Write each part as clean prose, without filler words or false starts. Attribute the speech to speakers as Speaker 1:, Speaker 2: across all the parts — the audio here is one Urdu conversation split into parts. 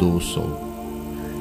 Speaker 1: 200,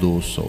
Speaker 1: 200,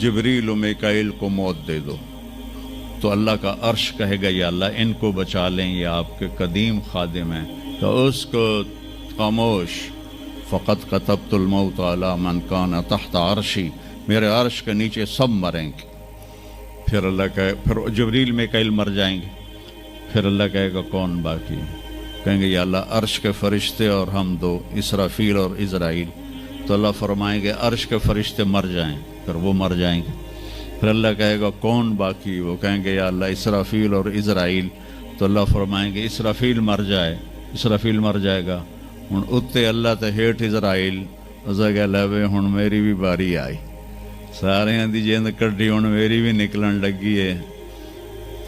Speaker 1: جبریل و میکائیل کو موت دے دو، تو اللہ کا عرش کہے گا یا اللہ ان کو بچا لیں، یہ آپ کے قدیم خادم ہیں، تو اس کو خاموش، فقط کتبت الموت علی من کان تحت عرشی، میرے عرش کے نیچے سب مریں گے۔ پھر اللہ کہے، پھر جبریل میکائیل مر جائیں گے، پھر اللہ کہے گا کون باقی؟ کہیں گے یا اللہ عرش کے فرشتے اور ہم دو، اسرافیل اور عزرائیل۔ تو اللہ فرمائیں گے عرش کے فرشتے مر جائیں، پھر وہ مر جائیں گے۔ پھر اللہ کہے گا کون باقی؟ وہ کہیں گے یا اللہ اسرافیل اور عزرائیل۔ تو اللہ فرمائیں گے اسرافیل مر جائے، اسرافیل مر جائے گا، ہن اتے اللہ تے ہیٹھ عزرائیل، اسا کہ لے ہن میری بھی باری آئی، سارے دی جیند کڈی ہن میری بھی نکلن لگی ہے۔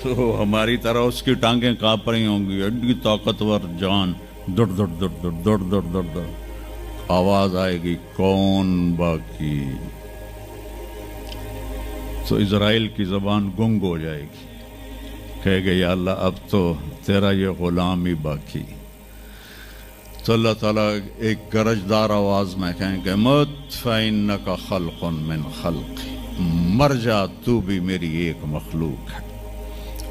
Speaker 1: تو ہماری طرح اس کی ٹانگیں کانپ رہی ہوں گی، ایڈی طاقتور جان، دڑ دڑ دڑ دڑ دڑ دڑ دڑ دڑ، آواز آئے گی کون باقی؟ تو اسرائیل کی زبان گنگ ہو جائے گی، کہے گا یا اللہ اب تو تیرا یہ غلام ہی باقی۔ تو اللہ تعالیٰ ایک گرجدار آواز میں کہیں گے مت فإنک خلق من خلق، مر جا تو بھی میری ایک مخلوق ہے۔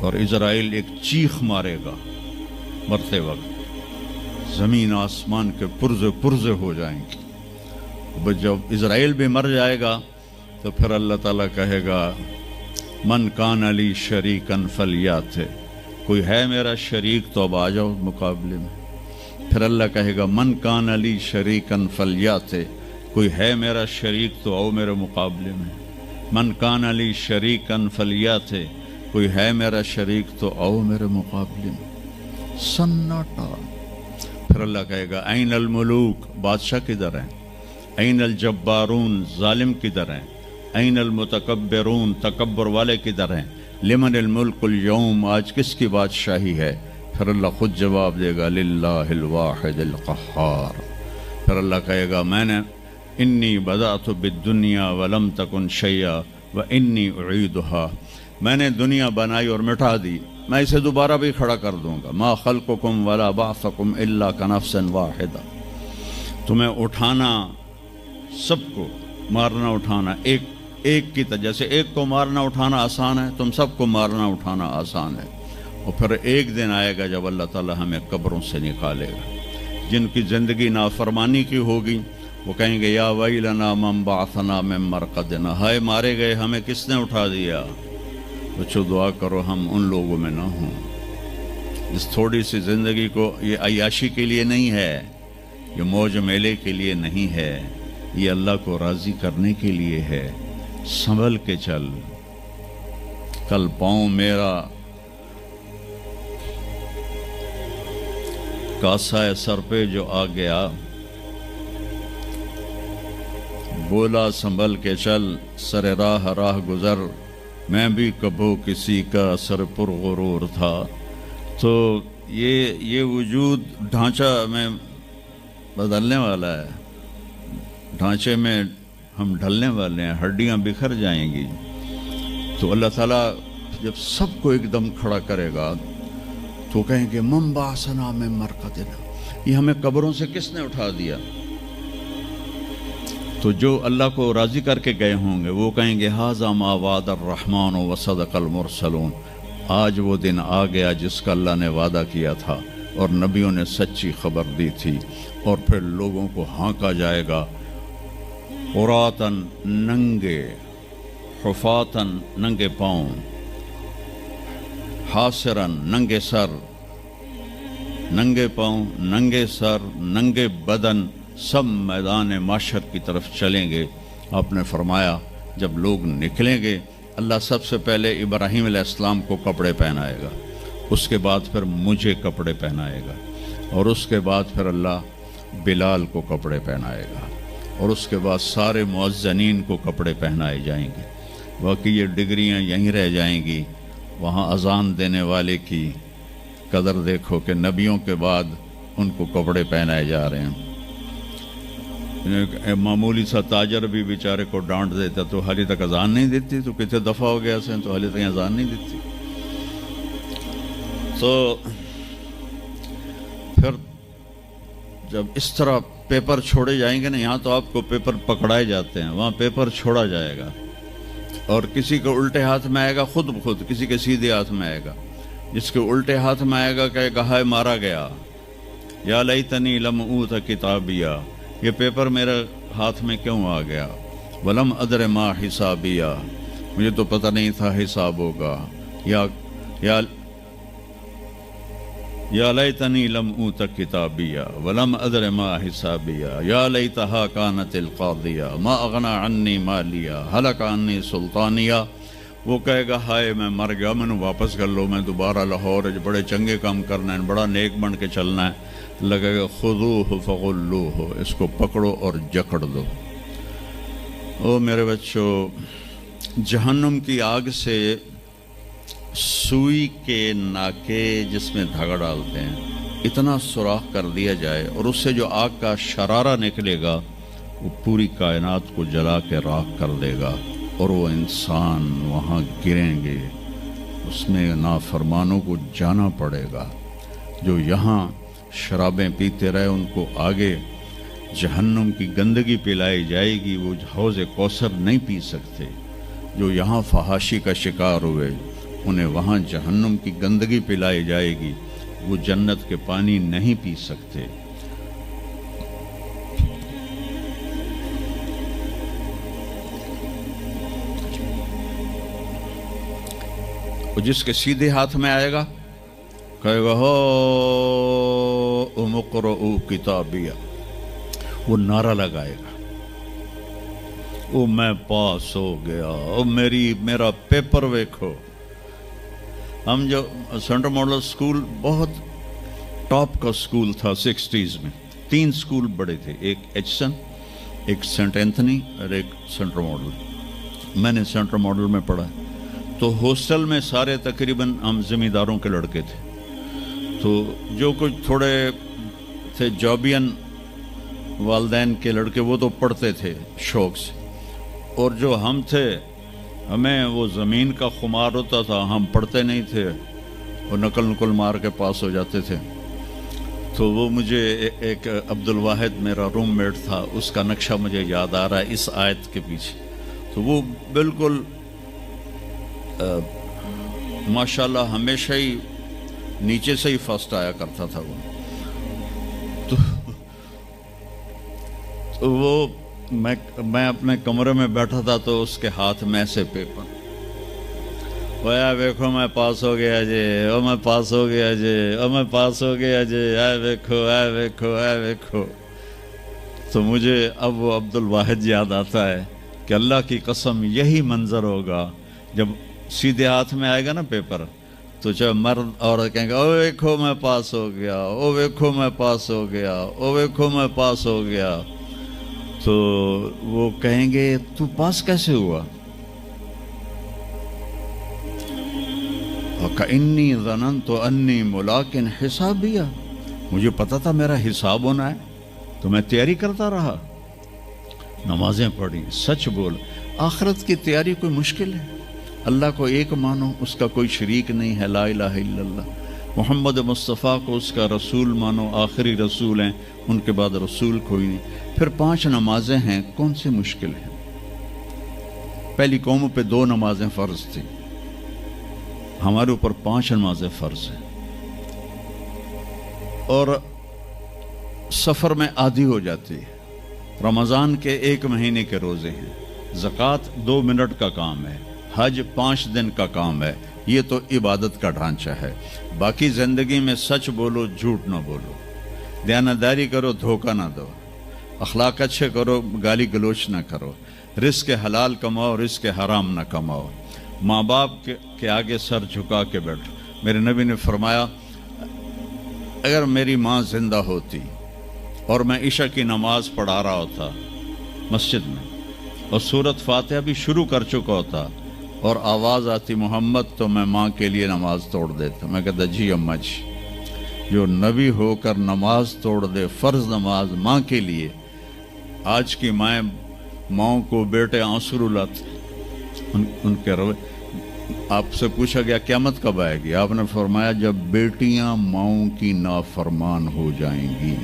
Speaker 1: اور اسرائیل ایک چیخ مارے گا مرتے وقت، زمین آسمان کے پرزے پرزے ہو جائیں گے۔ جب اسرائیل بھی مر جائے گا تو پھر اللہ تعالیٰ کہے گا من کان علی شریکن فلیات، کوئی ہے میرا شریک تو اب آ جاؤ مقابلے میں۔ پھر اللہ کہے گا من کان علی شریکن فلیات، کوئی ہے میرا شریک تو آؤ میرے مقابلے میں۔ من کان علی شریکن فلیات، کوئی ہے میرا شریک تو آؤ میرے مقابلے میں۔ سناٹا۔ پھر اللہ کہے گا این الملوک، بادشاہ کدھر ہیں؟ این الجبارون، ظالم کدھر ہیں؟ این المتکبرون، تکبر والے کدھر ہیں؟ لمن الملک اليوم، آج کس کی بادشاہی ہے؟ پھر اللہ خود جواب دے گا للہ الواحد القہار۔ پھر اللہ کہے گا میں نے انی بدأت بالدنیا ولم تکن شیئا وانی اعیدها، میں نے دنیا بنائی اور مٹا دی، میں اسے دوبارہ بھی کھڑا کر دوں گا۔ ما خلقکم ولا بعثکم الا کنفس واحدہ، تمہیں اٹھانا، سب کو مارنا اٹھانا ایک کی طرح، جیسے ایک کو مارنا اٹھانا آسان ہے، تم سب کو مارنا اٹھانا آسان ہے۔ اور پھر ایک دن آئے گا جب اللہ تعالیٰ ہمیں قبروں سے نکالے گا۔ جن کی زندگی نافرمانی کی ہوگی وہ کہیں گے یا ویلنا من بعثنا من مرقدنا، ہائے مارے گئے ہمیں کس نے اٹھا دیا؟ بچو دعا کرو ہم ان لوگوں میں نہ ہوں۔ اس تھوڑی سی زندگی کو، یہ عیاشی کے لیے نہیں ہے، یہ موج میلے کے لیے نہیں ہے، یہ اللہ کو راضی کرنے کے لیے ہے۔ سنبھل کے چل، کل پاؤں میرا کاسا سر پہ جو آ گیا، بولا سنبھل کے چل سر راہ راہ گزر، میں بھی کبھو کسی کا سر پر غرور تھا۔ تو یہ وجود ڈھانچہ میں بدلنے والا ہے، ڈھانچے میں ہم ڈھلنے والے ہیں، ہڈیاں بکھر جائیں گی۔ تو اللہ تعالیٰ جب سب کو ایک دم کھڑا کرے گا تو کہیں گے من بعثنا من مرقدنا، یہ ہمیں قبروں سے کس نے اٹھا دیا؟ تو جو اللہ کو راضی کر کے گئے ہوں گے وہ کہیں گے ھذا ما وعد الرحمن وصدق المرسلون، آج وہ دن آ گیا جس کا اللہ نے وعدہ کیا تھا اور نبیوں نے سچی خبر دی تھی۔ اور پھر لوگوں کو ہانکا جائے گا عراۃً، ننگے، حفاتً، ننگے پاؤں، حاسراً، ننگے سر، ننگے پاؤں، ننگے سر، ننگے بدن، سب میدان معاشر کی طرف چلیں گے۔ آپ نے فرمایا جب لوگ نکلیں گے اللہ سب سے پہلے ابراہیم علیہ السلام کو کپڑے پہنائے گا، اس کے بعد پھر مجھے کپڑے پہنائے گا، اور اس کے بعد پھر اللہ بلال کو کپڑے پہنائے گا، اور اس کے بعد سارے مؤذنین کو کپڑے پہنائے جائیں گے۔ باقی یہ ڈگریاں یہیں رہ جائیں گی۔ وہاں اذان دینے والے کی قدر دیکھو کہ نبیوں کے بعد ان کو کپڑے پہنائے جا رہے ہیں۔ معمولی سا تاجر بھی بیچارے کو ڈانٹ دیتا تو حالی تک اذان نہیں دیتی، تو کتنے دفعہ ہو گیا سے تو حالی تک اذان نہیں دیتی۔ تو پھر جب اس طرح پیپر چھوڑے جائیں گے نا، یہاں تو آپ کو پیپر پکڑائے جاتے ہیں، وہاں پیپر چھوڑا جائے گا، اور کسی کے الٹے ہاتھ میں آئے گا خود بخود، کسی کے سیدھے ہاتھ میں آئے گا. جس کے الٹے ہاتھ میں آئے گا کہے گا ہائے مارا گیا، یا لیتنی لم اوت کتابیہ، یہ پیپر میرے ہاتھ میں کیوں آ گیا، ولم ادر ما حسابیہ، مجھے تو پتہ نہیں تھا حساب ہوگا، یا لیتنی لم اوت کتابیہ ولم ادر ما حسابیہ، یا لیتہا کانت القاضیہ ما اغنی عنی مالیہ ہلک عنی سلطانیہ. وہ کہے گا ہائے میں مر گیا، میں نے واپس کر لو، میں دوبارہ لاہور بڑے چنگے کام کرنا ہے، بڑا نیک بن کے چلنا ہے. لگے گا خذوہ فغلوہ، اس کو پکڑو اور جکڑ دو. او میرے بچوں، جہنم کی آگ سے سوئی کے ناکے جس میں دھاگا ڈالتے ہیں اتنا سوراخ کر دیا جائے، اور اس سے جو آگ کا شرارہ نکلے گا وہ پوری کائنات کو جلا کے راکھ کر دے گا، اور وہ انسان وہاں گریں گے، اس میں نافرمانوں کو جانا پڑے گا. جو یہاں شرابیں پیتے رہے ان کو آگے جہنم کی گندگی پلائی جائے گی، وہ حوض کوثر نہیں پی سکتے. جو یہاں فحاشی کا شکار ہوئے انہیں وہاں جہنم کی گندگی پلائی جائے گی، وہ جنت کے پانی نہیں پی سکتے. جس کے سیدھے ہاتھ میں آئے گا کہے گا ہو مقرؤ کتابیہ، وہ نعرہ لگائے گا، او میں پاس ہو گیا، او میرا پیپر ویکھو. ہم جو سینٹرل ماڈل سکول بہت ٹاپ کا سکول تھا 60s میں، 3 سکول بڑے تھے، ایک ایچسن، ایک سینٹ اینتھنی اور ایک سینٹرل ماڈل. میں نے سینٹرل ماڈل میں پڑھا، تو ہاسٹل میں سارے تقریباً ہم زمینداروں کے لڑکے تھے. تو جو کچھ تھوڑے تھے جابین والدین کے لڑکے وہ تو پڑھتے تھے شوق سے، اور جو ہم تھے ہمیں وہ زمین کا خمار ہوتا تھا، ہم پڑھتے نہیں تھے اور نقل مار کے پاس ہو جاتے تھے. تو وہ مجھے ایک عبد الواحد میرا روم میٹ تھا، اس کا نقشہ مجھے یاد آ رہا ہے اس آیت کے پیچھے. تو وہ بالکل ماشاءاللہ ہمیشہ ہی نیچے سے ہی فرسٹ آیا کرتا تھا. تو وہ میں اپنے کمرے میں بیٹھا تھا تو اس کے ہاتھ میں سے پیپر، ویا ویکھو میں پاس ہو گیا جی، او میں پاس ہو گیا جی، او میں پاس ہو گیا جی، اے ویکھو اے ویکھو اے ویکھو. تو مجھے اب وہ عبد الواحد یاد آتا ہے کہ اللہ کی قسم یہی منظر ہوگا جب سیدھے ہاتھ میں آئے گا نا پیپر، تو چاہے مرد عورت کہیں گے او ویکھو میں پاس ہو گیا، او ویکھو میں پاس ہو گیا، او ویکھو میں پاس ہو گیا. تو وہ کہیں گے تو پاس کیسے ہوا؟ وَكَإِنِّي ظَنَنْتُ أَنِّي مُلَاقٍ حِسَابِيَّ، مجھے پتا تھا میرا حساب ہونا ہے تو میں تیاری کرتا رہا، نمازیں پڑھی، سچ بول. آخرت کی تیاری کوئی مشکل ہے؟ اللہ کو ایک مانو، اس کا کوئی شریک نہیں ہے، لا الہ الا اللہ. محمد مصطفیٰ کو اس کا رسول مانو، آخری رسول ہیں، ان کے بعد رسول کوئی نہیں. پھر 5 نمازیں ہیں، کون سی مشکل ہے؟ پہلی قوموں پہ 2 نمازیں فرض تھی، ہمارے اوپر 5 نمازیں فرض ہیں. اور سفر میں آدھی ہو جاتی ہے. رمضان کے 1 مہینے کے روزے ہیں، زکوٰۃ 2 منٹ کا کام ہے، حج 5 دن کا کام ہے. یہ تو عبادت کا ڈھانچہ ہے. باقی زندگی میں سچ بولو، جھوٹ نہ بولو، دیانتداری کرو، دھوکہ نہ دو، اخلاق اچھے کرو، گالی گلوچ نہ کرو، رزق حلال کماؤ، رزق حرام نہ کماؤ، ماں باپ کے آگے سر جھکا کے بیٹھو. میرے نبی نے فرمایا اگر میری ماں زندہ ہوتی اور میں عشاء کی نماز پڑھا رہا ہوتا مسجد میں اور سورۃ فاتحہ بھی شروع کر چکا ہوتا اور آواز آتی محمد، تو میں ماں کے لیے نماز توڑ دیتا. میں کہتا جی اماں جی، جو نبی ہو کر نماز توڑ دے، فرض نماز ماں کے لیے. آج کی ماؤں کو بیٹے آنسو رلاتے ان کے روے. آپ سے پوچھا گیا قیامت کب آئے گی؟ آپ نے فرمایا جب بیٹیاں ماؤں کی نافرمان ہو جائیں گی.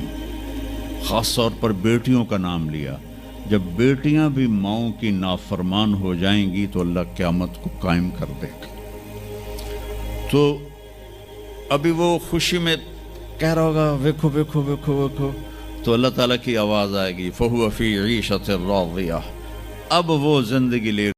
Speaker 1: خاص طور پر بیٹیوں کا نام لیا. جب بیٹیاں بھی ماؤں کی نافرمان ہو جائیں گی تو اللہ قیامت کو قائم کر دے گا. تو ابھی وہ خوشی میں کہہ رہا ہوگا ویکھو ویکھو ویکھو ویکھو، تو اللہ تعالیٰ کی آواز آئے گی فَهُوَ فِي عِيشَةٍ رَاضِيَةٍ، اب وہ زندگی لے